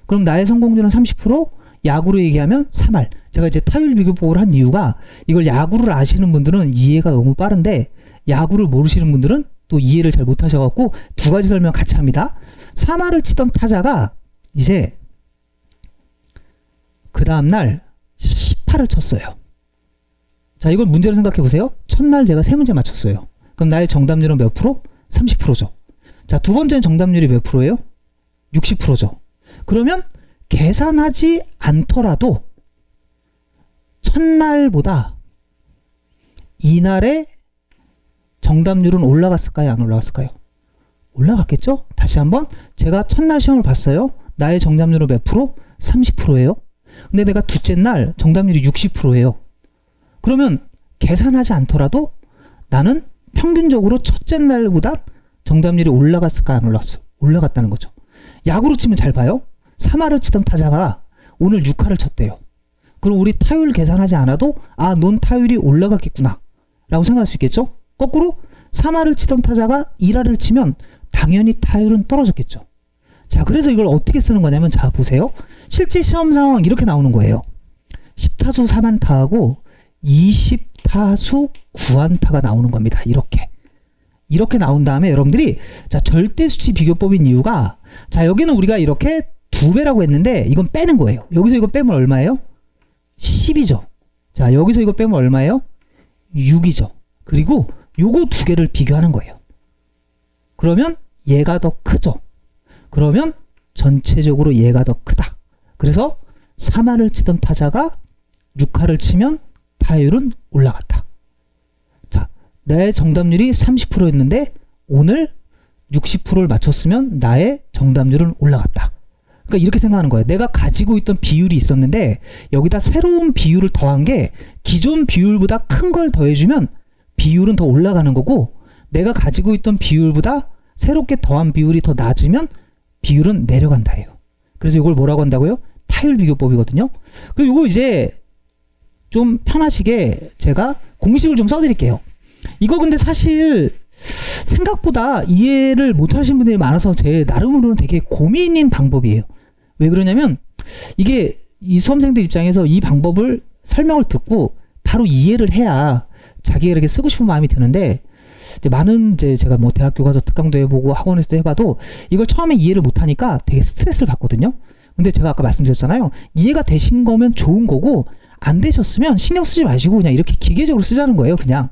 그럼 나의 성공률은 30%, 야구로 얘기하면 3할. 제가 이제 타율 비교법을 한 이유가, 이걸 야구를 아시는 분들은 이해가 너무 빠른데 야구를 모르시는 분들은 또 이해를 잘 못하셔갖고 두 가지 설명 같이 합니다. 3할을 치던 타자가 이제 그 다음날 18을 쳤어요. 자, 이걸 문제로 생각해 보세요. 첫날 제가 3문제 맞췄어요. 그럼 나의 정답률은 몇 프로? 30%죠. 자, 두 번째는 정답률이 몇 프로예요? 60%죠. 그러면 계산하지 않더라도 첫날보다 이날의 정답률은 올라갔을까요? 안 올라갔을까요? 올라갔겠죠? 다시 한번, 제가 첫날 시험을 봤어요. 나의 정답률은 몇 프로? 30%예요. 근데 내가 둘째 날 정답률이 60%예요. 그러면 계산하지 않더라도 나는 평균적으로 첫째 날보다 정답률이 올라갔을까, 안 올라갔어요? 올라갔다는 거죠. 야구로 치면 잘 봐요. 3할을 치던 타자가 오늘 6할을 쳤대요. 그럼 우리 타율 계산하지 않아도, 아, 넌 타율이 올라갔겠구나 라고 생각할 수 있겠죠? 거꾸로 3할을 치던 타자가 1할을 치면 당연히 타율은 떨어졌겠죠. 자, 그래서 이걸 어떻게 쓰는 거냐면, 자, 보세요. 실제 시험 상황 이렇게 나오는 거예요. 10타수 3안타하고 20타수 9안타가 나오는 겁니다. 이렇게 나온 다음에 여러분들이, 자, 절대수치 비교법인 이유가, 자, 여기는 우리가 이렇게 2배라고 했는데 이건 빼는 거예요. 여기서 이거 빼면 얼마예요? 10이죠. 자, 여기서 이거 빼면 얼마예요? 6이죠. 그리고 요거 두 개를 비교하는 거예요. 그러면 얘가 더 크죠. 그러면 전체적으로 얘가 더 크다. 그래서 3할을 치던 타자가 6할을 치면 타율은 올라갔다. 자, 내 정답률이 30%였는데 오늘 60%를 맞췄으면 나의 정답률은 올라갔다. 그러니까 이렇게 생각하는 거예요. 내가 가지고 있던 비율이 있었는데 여기다 새로운 비율을 더한 게, 기존 비율보다 큰 걸 더해주면 비율은 더 올라가는 거고, 내가 가지고 있던 비율보다 새롭게 더한 비율이 더 낮으면 비율은 내려간다예요. 그래서 이걸 뭐라고 한다고요? 타율 비교법이거든요. 그리고 이거 이제 좀 편하시게 제가 공식을 좀 써드릴게요. 이거 근데 사실 생각보다 이해를 못하시는 분들이 많아서 제 나름으로는 되게 고민인 방법이에요. 왜 그러냐면, 이게 이 수험생들 입장에서 이 방법을 설명을 듣고 바로 이해를 해야 자기가 이렇게 쓰고 싶은 마음이 드는데, 이제 많은 이제 제가 뭐 대학교 가서 특강도 해보고 학원에서도 해봐도 이걸 처음에 이해를 못하니까 되게 스트레스를 받거든요. 근데 제가 아까 말씀드렸잖아요. 이해가 되신 거면 좋은 거고 안 되셨으면 신경 쓰지 마시고 그냥 이렇게 기계적으로 쓰자는 거예요. 그냥.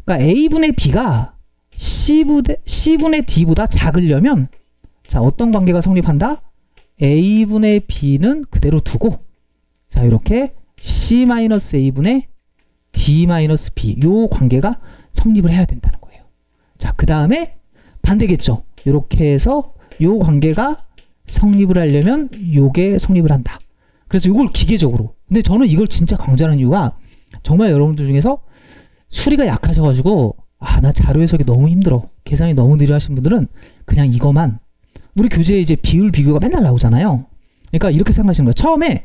그러니까 A분의 B가 C분의 D보다 작으려면 자, 어떤 관계가 성립한다? A분의 B는 그대로 두고 자, 이렇게 C-A분의 D-B 요 관계가 성립을 해야 된다는 거예요. 자, 그 다음에 반대겠죠. 이렇게 해서 요 관계가 성립을 하려면 요게 성립을 한다. 그래서 이걸 기계적으로. 근데 저는 이걸 진짜 강조하는 이유가 정말 여러분들 중에서 수리가 약하셔가지고 아, 나 자료 해석이 너무 힘들어. 계산이 너무 느려 하신 분들은 그냥 이거만 우리 교재에 이제 비율 비교가 맨날 나오잖아요. 그러니까 이렇게 생각하시는 거예요. 처음에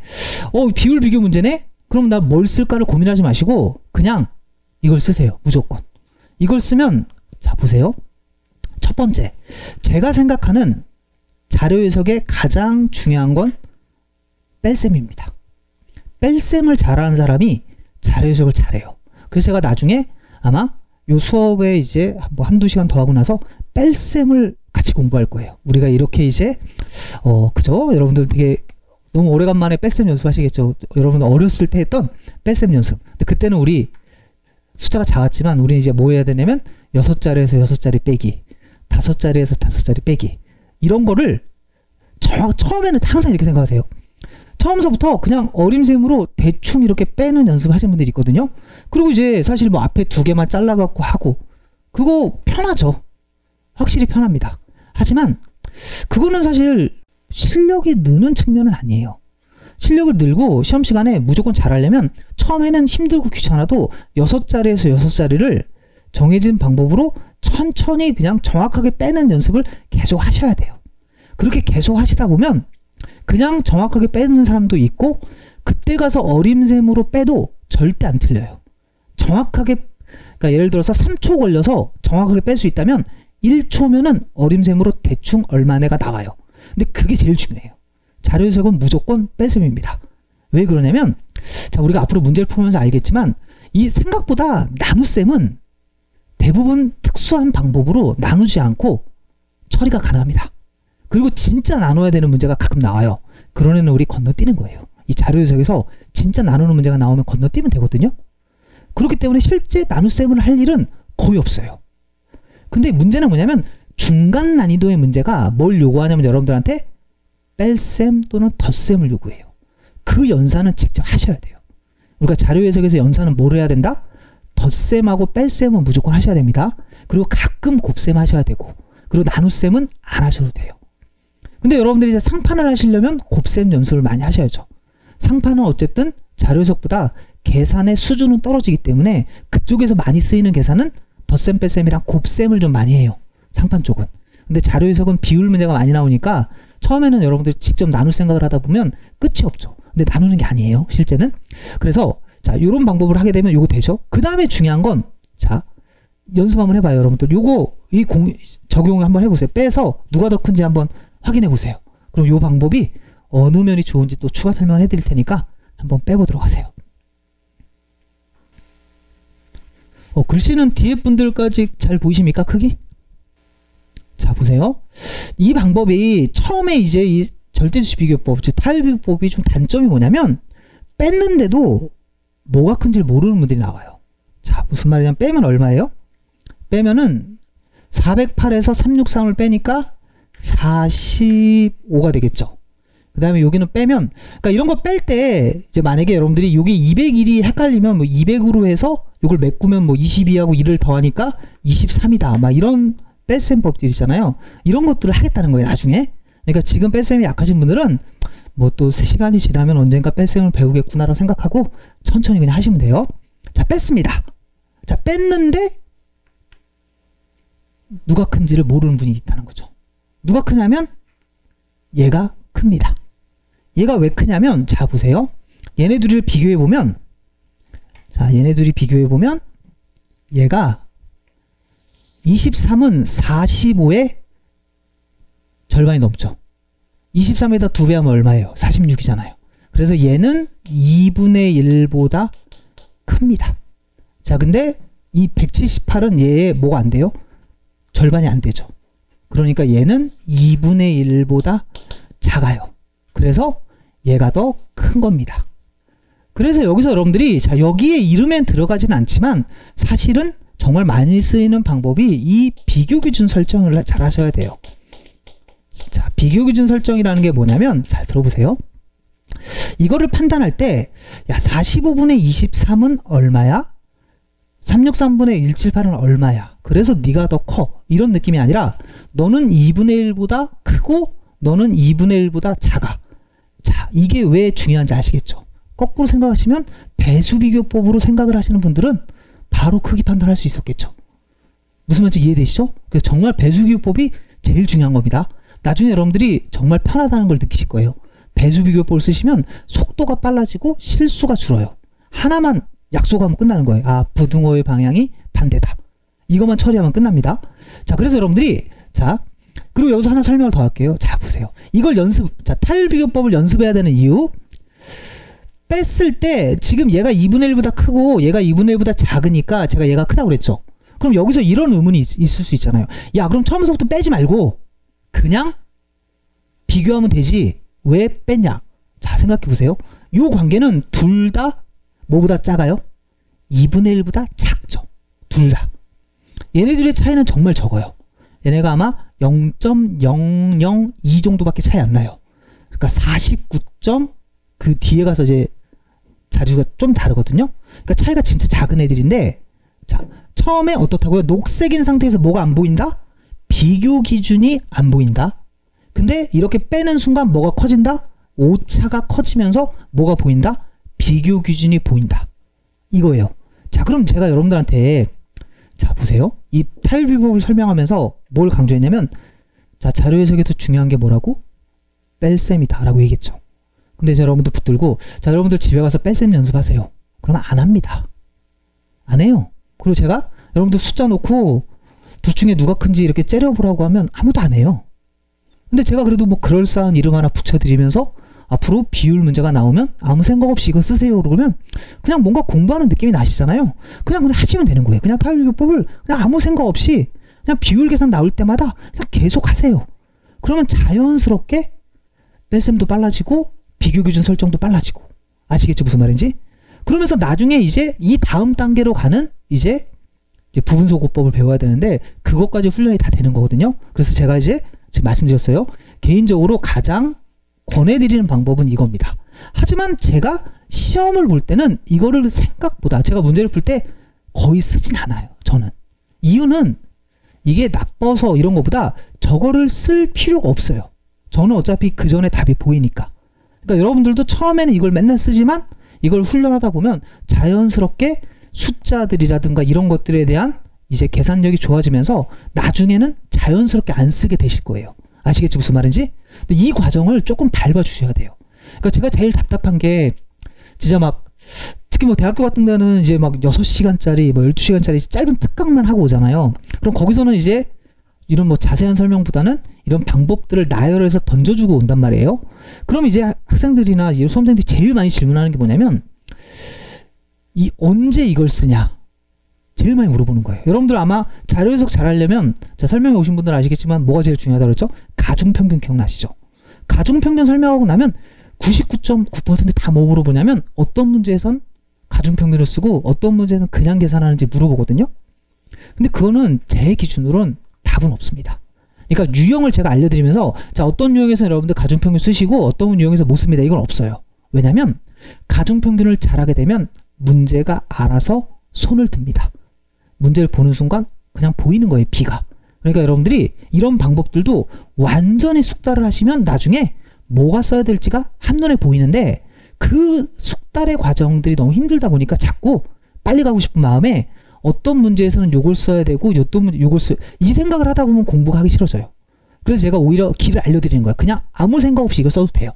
비율 비교 문제네? 그럼 나 뭘 쓸까를 고민하지 마시고 그냥 이걸 쓰세요. 무조건. 이걸 쓰면 자 보세요. 첫 번째 제가 생각하는 자료 해석의 가장 중요한 건 뺄셈입니다. 뺄셈을 잘하는 사람이 자료 해석을 잘해요. 그래서 제가 나중에 아마 요 수업에 이제 뭐 한두 시간 더 하고 나서 뺄셈을 같이 공부할 거예요. 우리가 이렇게 이제 그죠? 여러분들 되게 너무 오래간만에 뺄셈 연습하시겠죠? 여러분 어렸을 때 했던 뺄셈 연습. 근데 그때는 우리 숫자가 작았지만 우리 이제 뭐 해야 되냐면 6자리에서 6자리 빼기, 5자리에서 5자리 빼기 이런 거를 처음에는 항상 이렇게 생각하세요. 처음서부터 그냥 어림셈으로 대충 이렇게 빼는 연습 하시는 분들이 있거든요. 그리고 이제 사실 뭐 앞에 2개만 잘라갖고 하고 그거 편하죠. 확실히 편합니다. 하지만 그거는 사실 실력이 느는 측면은 아니에요. 실력을 늘고 시험 시간에 무조건 잘하려면 처음에는 힘들고 귀찮아도 6자리에서 6자리를 정해진 방법으로 천천히 그냥 정확하게 빼는 연습을 계속 하셔야 돼요. 그렇게 계속 하시다 보면 그냥 정확하게 빼는 사람도 있고 그때 가서 어림셈으로 빼도 절대 안 틀려요. 정확하게 그러니까 예를 들어서 3초 걸려서 정확하게 뺄 수 있다면 1초면은 어림셈으로 대충 얼마네가 나와요. 근데 그게 제일 중요해요. 자료 해석은 무조건 뺄셈입니다. 왜 그러냐면 자 우리가 앞으로 문제를 풀면서 알겠지만 이 생각보다 나눗셈은 대부분 특수한 방법으로 나누지 않고 처리가 가능합니다. 그리고 진짜 나눠야 되는 문제가 가끔 나와요. 그런 애는 우리 건너뛰는 거예요. 이 자료 해석에서 진짜 나누는 문제가 나오면 건너뛰면 되거든요. 그렇기 때문에 실제 나눗셈을 할 일은 거의 없어요. 근데 문제는 뭐냐면 중간 난이도의 문제가 뭘 요구하냐면 여러분들한테 뺄셈 또는 덧셈을 요구해요. 그 연산은 직접 하셔야 돼요. 우리가 자료 해석에서 연산은 뭘 해야 된다? 덧셈하고 뺄셈은 무조건 하셔야 됩니다. 그리고 가끔 곱셈 하셔야 되고 그리고 나눗셈은 안 하셔도 돼요. 근데 여러분들이 이제 상판을 하시려면 곱셈 연습을 많이 하셔야죠. 상판은 어쨌든 자료 해석보다 계산의 수준은 떨어지기 때문에 그쪽에서 많이 쓰이는 계산은 덧셈 뺄셈이랑 곱셈을 좀 많이 해요. 상판 쪽은. 근데 자료 해석은 비율 문제가 많이 나오니까 처음에는 여러분들이 직접 나눌 생각을 하다 보면 끝이 없죠. 근데 나누는 게 아니에요. 실제는. 그래서 자 요런 방법을 하게 되면 요거 되죠. 그 다음에 중요한 건 자 연습 한번 해봐요. 여러분들 요거 적용을 한번 해보세요. 빼서 누가 더 큰지 한번 확인해 보세요. 그럼 요 방법이 어느 면이 좋은지 또 추가 설명을 해드릴 테니까 한번 빼보도록 하세요. 글씨는 뒤에 분들까지 잘 보이십니까? 크기? 자 보세요. 이 방법이 처음에 이제 이 절대수치 비교법, 즉 타협비교법이 좀 단점이 뭐냐면 뺐는데도 뭐가 큰지를 모르는 분들이 나와요. 자 무슨 말이냐면 빼면 얼마예요? 빼면은 408에서 363을 빼니까 45가 되겠죠. 그 다음에 여기는 빼면 그러니까 이런 거 뺄 때 이제 만약에 여러분들이 여기 201이 헷갈리면 뭐 200으로 해서 이걸 메꾸면 뭐 22하고 1을 더하니까 23이다 막 이런 뺄셈법들 있잖아요. 이런 것들을 하겠다는 거예요 나중에. 그러니까 지금 뺄셈이 약하신 분들은 뭐 또 시간이 지나면 언젠가 뺄셈을 배우겠구나라고 생각하고 천천히 그냥 하시면 돼요. 자 뺐습니다. 자 뺐는데 누가 큰지를 모르는 분이 있다는 거죠. 누가 크냐면 얘가 큽니다. 얘가 왜 크냐면 자 보세요. 얘네 둘을 비교해 보면 자 얘네 둘이 비교해 보면 얘가 23은 45의 절반이 넘죠. 23에다 2배 하면 얼마예요? 46이잖아요. 그래서 얘는 2분의 1보다 큽니다. 자 근데 이 178은 얘의 뭐가 안 돼요? 절반이 안 되죠. 그러니까 얘는 2분의 1보다 작아요. 그래서 얘가 더 큰 겁니다. 그래서 여기서 여러분들이 자 여기에 이름엔 들어가지는 않지만 사실은 정말 많이 쓰이는 방법이 이 비교기준 설정을 잘 하셔야 돼요. 자, 비교기준 설정이라는 게 뭐냐면 잘 들어보세요. 이거를 판단할 때 야 45분의 23은 얼마야? 363분의 178은 얼마야? 그래서 네가 더 커. 이런 느낌이 아니라 너는 2분의 1보다 크고 너는 2분의 1보다 작아. 자, 이게 왜 중요한지 아시겠죠? 거꾸로 생각하시면 배수비교법으로 생각을 하시는 분들은 바로 크기 판단할 수 있었겠죠. 무슨 말인지 이해되시죠? 그래서 정말 배수비교법이 제일 중요한 겁니다. 나중에 여러분들이 정말 편하다는 걸 느끼실 거예요. 배수비교법을 쓰시면 속도가 빨라지고 실수가 줄어요. 하나만 약속하면 끝나는 거예요. 아, 부등호의 방향이 반대다. 이것만 처리하면 끝납니다. 자, 그래서 여러분들이 자, 그리고 여기서 하나 설명을 더 할게요. 자, 보세요. 이걸 자, 타율비교법을 연습해야 되는 이유. 뺐을 때 지금 얘가 2분의 1보다 크고 얘가 2분의 1보다 작으니까 제가 얘가 크다고 그랬죠. 그럼 여기서 이런 의문이 있을 수 있잖아요. 야, 그럼 처음부터 빼지 말고 그냥 비교하면 되지. 왜 뺐냐? 자, 생각해 보세요. 요 관계는 둘 다 뭐보다 작아요? 2분의 1보다 작죠. 둘 다. 얘네들의 차이는 정말 적어요. 얘네가 아마 0.002 정도밖에 차이 안 나요. 그러니까 49. 그 뒤에 가서 이제 자료가 좀 다르거든요. 그러니까 차이가 진짜 작은 애들인데, 자, 처음에 어떻다고요? 녹색인 상태에서 뭐가 안 보인다? 비교 기준이 안 보인다. 근데 이렇게 빼는 순간 뭐가 커진다? 오차가 커지면서 뭐가 보인다? 비교 기준이 보인다. 이거예요. 자, 그럼 제가 여러분들한테 자, 보세요. 이 타율비법을 설명하면서 뭘 강조했냐면, 자, 자료 해석에서 중요한 게 뭐라고? 뺄셈이다 라고 얘기했죠. 근데 여러분들 붙들고, 자, 여러분들 집에 가서 뺄셈 연습하세요. 그러면 안 합니다. 안 해요. 그리고 제가 여러분들 숫자 놓고 둘 중에 누가 큰지 이렇게 째려보라고 하면 아무도 안 해요. 근데 제가 그래도 뭐 그럴싸한 이름 하나 붙여드리면서 앞으로 비율 문제가 나오면 아무 생각 없이 이거 쓰세요 그러면 그냥 뭔가 공부하는 느낌이 나시잖아요. 그냥 하시면 되는 거예요. 그냥 타율비법을 그냥 아무 생각 없이 그냥 비율 계산 나올 때마다 그냥 계속 하세요. 그러면 자연스럽게 뺄셈도 빨라지고 비교 기준 설정도 빨라지고. 아시겠죠? 무슨 말인지? 그러면서 나중에 이제 이 다음 단계로 가는 이제 부분소거법을 배워야 되는데 그것까지 훈련이 다 되는 거거든요. 그래서 제가 이제 지금 말씀드렸어요. 개인적으로 가장 권해드리는 방법은 이겁니다. 하지만 제가 시험을 볼 때는 이거를 생각보다 제가 문제를 풀 때 거의 쓰진 않아요. 저는. 이유는 이게 나빠서 이런 것보다 저거를 쓸 필요가 없어요. 저는 어차피 그 전에 답이 보이니까. 그러니까 여러분들도 처음에는 이걸 맨날 쓰지만 이걸 훈련하다 보면 자연스럽게 숫자들이라든가 이런 것들에 대한 이제 계산력이 좋아지면서 나중에는 자연스럽게 안 쓰게 되실 거예요. 아시겠죠? 무슨 말인지? 근데 이 과정을 조금 밟아주셔야 돼요. 그러니까 제가 제일 답답한 게 진짜 막 특히 뭐 대학교 같은 데는 이제 막 6시간짜리 뭐 12시간짜리 짧은 특강만 하고 오잖아요. 그럼 거기서는 이제 이런 뭐 자세한 설명보다는 이런 방법들을 나열해서 던져주고 온단 말이에요. 그럼 이제 학생들이나 수험생들이 제일 많이 질문하는 게 뭐냐면 이 언제 이걸 쓰냐? 제일 많이 물어보는 거예요. 여러분들 아마 자료 해석 잘 하려면 자, 설명해 오신 분들은 아시겠지만 뭐가 제일 중요하다고 그랬죠? 가중평균 기억나시죠? 가중평균 설명하고 나면 99.9% 다 뭐 물어보냐면 어떤 문제에선 가중평균을 쓰고 어떤 문제에선 그냥 계산하는지 물어보거든요. 근데 그거는 제 기준으로는 답은 없습니다. 그러니까 유형을 제가 알려드리면서 자, 어떤 유형에서 여러분들 가중평균 쓰시고 어떤 유형에서 못 씁니다. 이건 없어요. 왜냐면 가중평균을 잘하게 되면 문제가 알아서 손을 듭니다. 문제를 보는 순간 그냥 보이는 거예요. 비가. 그러니까 여러분들이 이런 방법들도 완전히 숙달을 하시면 나중에 뭐가 써야 될지가 한눈에 보이는데 그 숙달의 과정들이 너무 힘들다 보니까 자꾸 빨리 가고 싶은 마음에 어떤 문제에서는 요걸 써야 되고 요걸 이 생각을 하다 보면 공부가 하기 싫어져요. 그래서 제가 오히려 길을 알려드리는 거예요. 그냥 아무 생각 없이 이거 써도 돼요.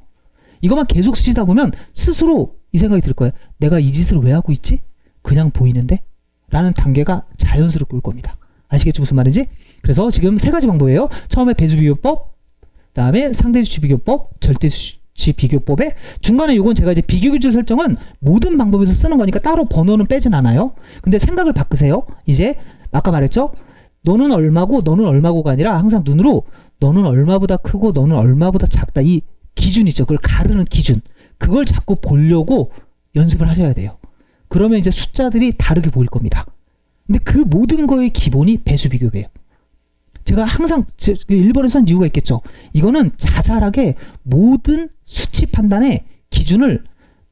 이것만 계속 쓰시다 보면 스스로 이 생각이 들 거예요. 내가 이 짓을 왜 하고 있지? 그냥 보이는데? 라는 단계가 자연스럽게 올 겁니다. 아시겠죠? 무슨 말인지? 그래서 지금 세 가지 방법이에요. 처음에 배수비교법, 그 다음에 상대수치비교법, 절대수치 수치 비교법에 중간에 이건 제가 이제 비교 기준 설정은 모든 방법에서 쓰는 거니까 따로 번호는 빼진 않아요. 근데 생각을 바꾸세요. 이제 아까 말했죠? 너는 얼마고 너는 얼마고가 아니라 항상 눈으로 너는 얼마보다 크고 너는 얼마보다 작다. 이 기준 있죠. 그걸 가르는 기준. 그걸 자꾸 보려고 연습을 하셔야 돼요. 그러면 이제 숫자들이 다르게 보일 겁니다. 근데 그 모든 거의 기본이 배수 비교배예요. 제가 항상 일본에서 선 이유가 있겠죠. 이거는 자잘하게 모든 수치 판단의 기준을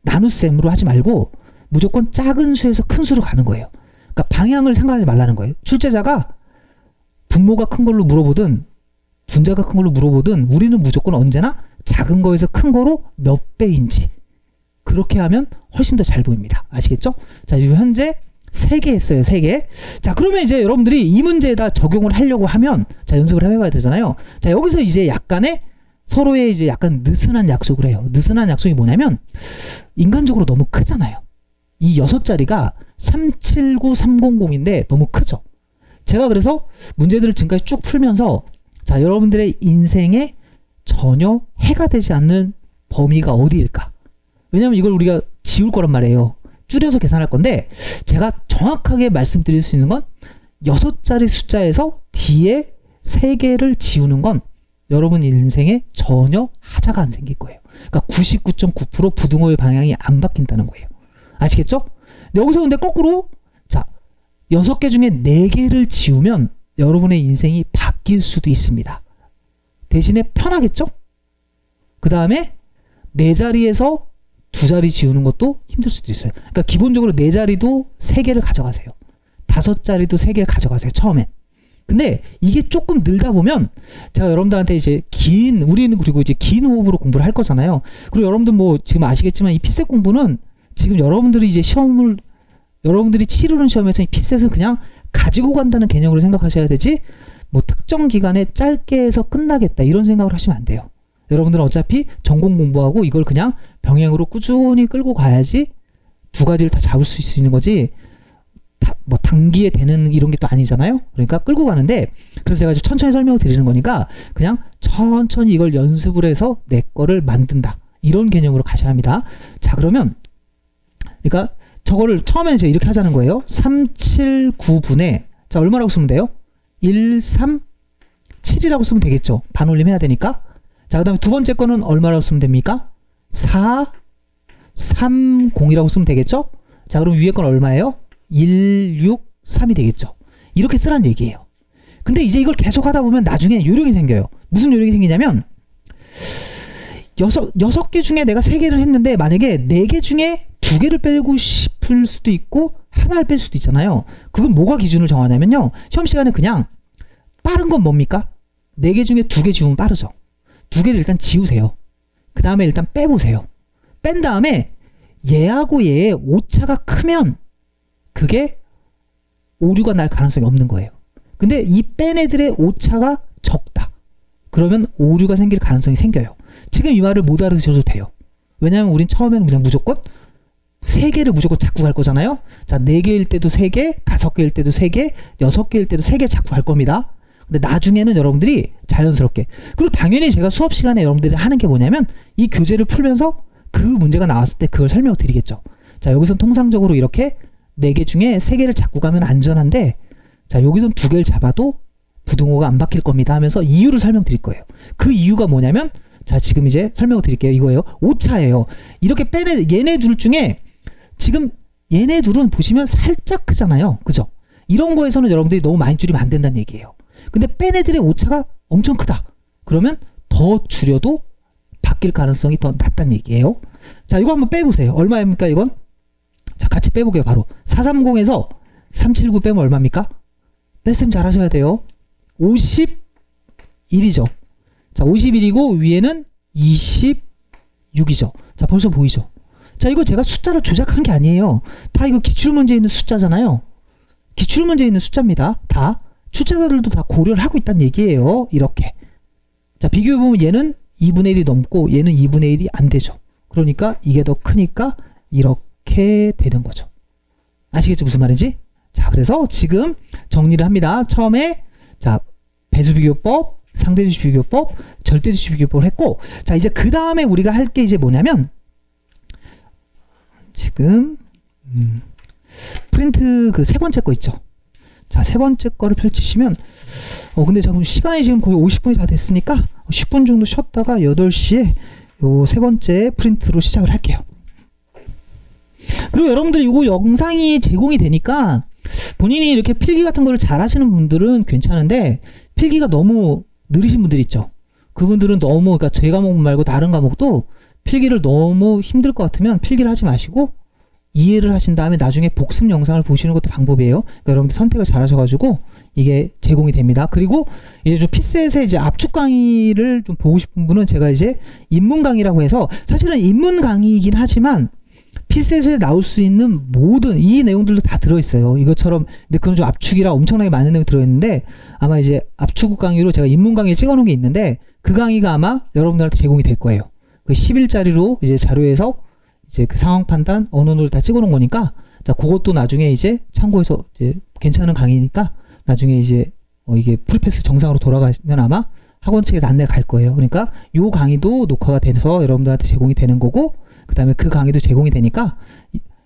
나눗셈으로 하지 말고 무조건 작은 수에서 큰 수로 가는 거예요. 그러니까 방향을 생각하지 말라는 거예요. 출제자가 분모가 큰 걸로 물어보든 분자가 큰 걸로 물어보든 우리는 무조건 언제나 작은 거에서 큰 거로 몇 배인지 그렇게 하면 훨씬 더 잘 보입니다. 아시겠죠? 자, 지금 현재 3개 했어요. 3개. 자, 그러면 이제 여러분들이 이 문제에다 적용을 하려고 하면 자, 연습을 해봐야 되잖아요. 자, 여기서 이제 약간의 서로의 이제 약간 느슨한 약속을 해요. 느슨한 약속이 뭐냐면 인간적으로 너무 크잖아요. 이 6자리가 379300인데 너무 크죠. 제가 그래서 문제들을 지금까지 쭉 풀면서 자, 여러분들의 인생에 전혀 해가 되지 않는 범위가 어디일까? 왜냐면 이걸 우리가 지울 거란 말이에요. 줄여서 계산할 건데 제가 정확하게 말씀드릴 수 있는 건 6자리 숫자에서 뒤에 3개를 지우는 건 여러분 인생에 전혀 하자가 안 생길 거예요. 그러니까 99.9% 부등호의 방향이 안 바뀐다는 거예요. 아시겠죠? 여기서 근데 거꾸로 자, 6개 중에 4개를 지우면 여러분의 인생이 바뀔 수도 있습니다. 대신에 편하겠죠? 그 다음에 4자리에서 2자리 지우는 것도 힘들 수도 있어요. 그러니까 기본적으로 4자리도 3개를 가져가세요. 5자리도 3개를 가져가세요. 처음엔. 근데 이게 조금 늘다 보면 제가 여러분들한테 이제 우리는 그리고 이제 긴 호흡으로 공부를 할 거잖아요. 그리고 여러분들 뭐 지금 아시겠지만 이 피셋 공부는 지금 여러분들이 이제 여러분들이 치르는 시험에서 이 피셋을 그냥 가지고 간다는 개념으로 생각하셔야 되지 뭐 특정 기간에 짧게 해서 끝나겠다 이런 생각을 하시면 안 돼요. 여러분들은 어차피 전공 공부하고 이걸 그냥 병행으로 꾸준히 끌고 가야지 2가지를 다 잡을 수 있는 거지 뭐 단기에 되는 이런 게 또 아니잖아요. 그러니까 끌고 가는데 그래서 제가 천천히 설명을 드리는 거니까 그냥 천천히 이걸 연습을 해서 내 거를 만든다 이런 개념으로 가셔야 합니다. 자, 그러면 그러니까 저거를 처음에는 이제 이렇게 하자는 거예요. 379분의 자, 얼마라고 쓰면 돼요? 137이라고 쓰면 되겠죠. 반올림 해야 되니까. 자, 그 다음에 두 번째 거는 얼마라고 쓰면 됩니까? 430이라고 쓰면 되겠죠? 자, 그럼 위에 건 얼마예요? 163이 되겠죠. 이렇게 쓰란 얘기예요. 근데 이제 이걸 계속 하다 보면 나중에 요령이 생겨요. 무슨 요령이 생기냐면 6개 중에 내가 3개를 했는데 만약에 4개 중에 2개를 빼고 싶을 수도 있고 하나를 뺄 수도 있잖아요. 그건 뭐가 기준을 정하냐면요. 시험 시간에 그냥 빠른 건 뭡니까? 4개 중에 2개 지우면 빠르죠. 2개를 일단 지우세요. 그 다음에 일단 빼보세요. 뺀 다음에 얘하고 얘의 오차가 크면 그게 오류가 날 가능성이 없는 거예요. 근데 이 뺀 애들의 오차가 적다. 그러면 오류가 생길 가능성이 생겨요. 지금 이 말을 못 알아두셔도 돼요. 왜냐하면 우린 처음에는 그냥 무조건 3개를 무조건 잡고 갈 거잖아요. 자, 4개일 때도 3개, 5개일 때도 3개, 6개일 때도 3개 잡고 갈 겁니다. 근데 나중에는 여러분들이 자연스럽게 그리고 당연히 제가 수업 시간에 여러분들이 하는 게 뭐냐면 이 교재를 풀면서 그 문제가 나왔을 때 그걸 설명을 드리겠죠. 자, 여기선 통상적으로 이렇게 4개 중에 3개를 잡고 가면 안전한데 자, 여기선 2개를 잡아도 부등호가 안 바뀔 겁니다 하면서 이유를 설명드릴 거예요. 그 이유가 뭐냐면 자, 지금 이제 설명을 드릴게요. 이거예요. 오차예요. 이렇게 빼내 얘네 둘 중에 지금 얘네 둘은 보시면 살짝 크잖아요. 그죠? 이런 거에서는 여러분들이 너무 많이 줄이면 안 된다는 얘기예요. 근데 뺀 애들의 오차가 엄청 크다. 그러면 더 줄여도 바뀔 가능성이 더 낮다는 얘기예요. 자, 이거 한번 빼보세요. 얼마입니까 이건? 자, 같이 빼볼게요. 바로 430에서 379 빼면 얼마입니까? 뺄셈 잘 하셔야 돼요. 51이죠. 자, 51이고 위에는 26이죠. 자, 벌써 보이죠? 자, 이거 제가 숫자를 조작한 게 아니에요. 다 이거 기출문제에 있는 숫자잖아요. 기출문제에 있는 숫자입니다. 다. 출제자들도 다 고려를 하고 있다는 얘기예요. 이렇게. 자, 비교해보면 얘는 2분의 1이 넘고 얘는 2분의 1이 안 되죠. 그러니까 이게 더 크니까 이렇게 되는 거죠. 아시겠죠? 무슨 말인지? 자, 그래서 지금 정리를 합니다. 처음에 자, 배수비교법, 상대주식 비교법, 절대주식 비교법을 했고, 자, 이제 그 다음에 우리가 할 게 이제 뭐냐면, 지금, 프린트 그 세 번째 거 있죠. 자, 세 번째 거를 펼치시면, 근데 지금 시간이 지금 거의 50분이 다 됐으니까, 10분 정도 쉬었다가 8시에 요 세 번째 프린트로 시작을 할게요. 그리고 여러분들 이거 영상이 제공이 되니까, 본인이 이렇게 필기 같은 거를 잘 하시는 분들은 괜찮은데, 필기가 너무 느리신 분들 있죠. 그분들은 너무, 그러니까 제 과목 말고 다른 과목도 필기를 너무 힘들 것 같으면 필기를 하지 마시고 이해를 하신 다음에 나중에 복습 영상을 보시는 것도 방법이에요. 그러니까 여러분들 선택을 잘 하셔가지고 이게 제공이 됩니다. 그리고 이제 좀 피셋의 이제 압축 강의를 좀 보고 싶은 분은 제가 이제 입문 강의라고 해서, 사실은 입문 강의이긴 하지만 피셋에 나올 수 있는 모든 이 내용들도 다 들어있어요. 이것처럼. 근데 그건 좀 압축이라 엄청나게 많은 내용이 들어있는데, 아마 이제 압축 강의로 제가 입문 강의 찍어놓은 게 있는데, 그 강의가 아마 여러분들한테 제공이 될 거예요. 그 10일짜리로 이제 자료에서 이제 그 상황 판단, 언어를 다 찍어놓은 거니까, 자, 그것도 나중에 이제 참고해서 이제 괜찮은 강의니까, 나중에 이제 이게 풀패스 정상으로 돌아가면 아마 학원 측에서 안내가 갈 거예요. 그러니까 요 강의도 녹화가 돼서 여러분들한테 제공이 되는 거고, 그 다음에 그 강의도 제공이 되니까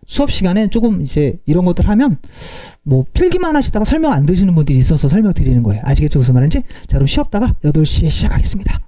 수업 시간에 조금 이제 이런 것들 하면 뭐 필기만 하시다가 설명 안 드시는 분들이 있어서 설명 드리는 거예요. 아시겠죠? 무슨 말인지? 자, 그럼 쉬었다가 8시에 시작하겠습니다.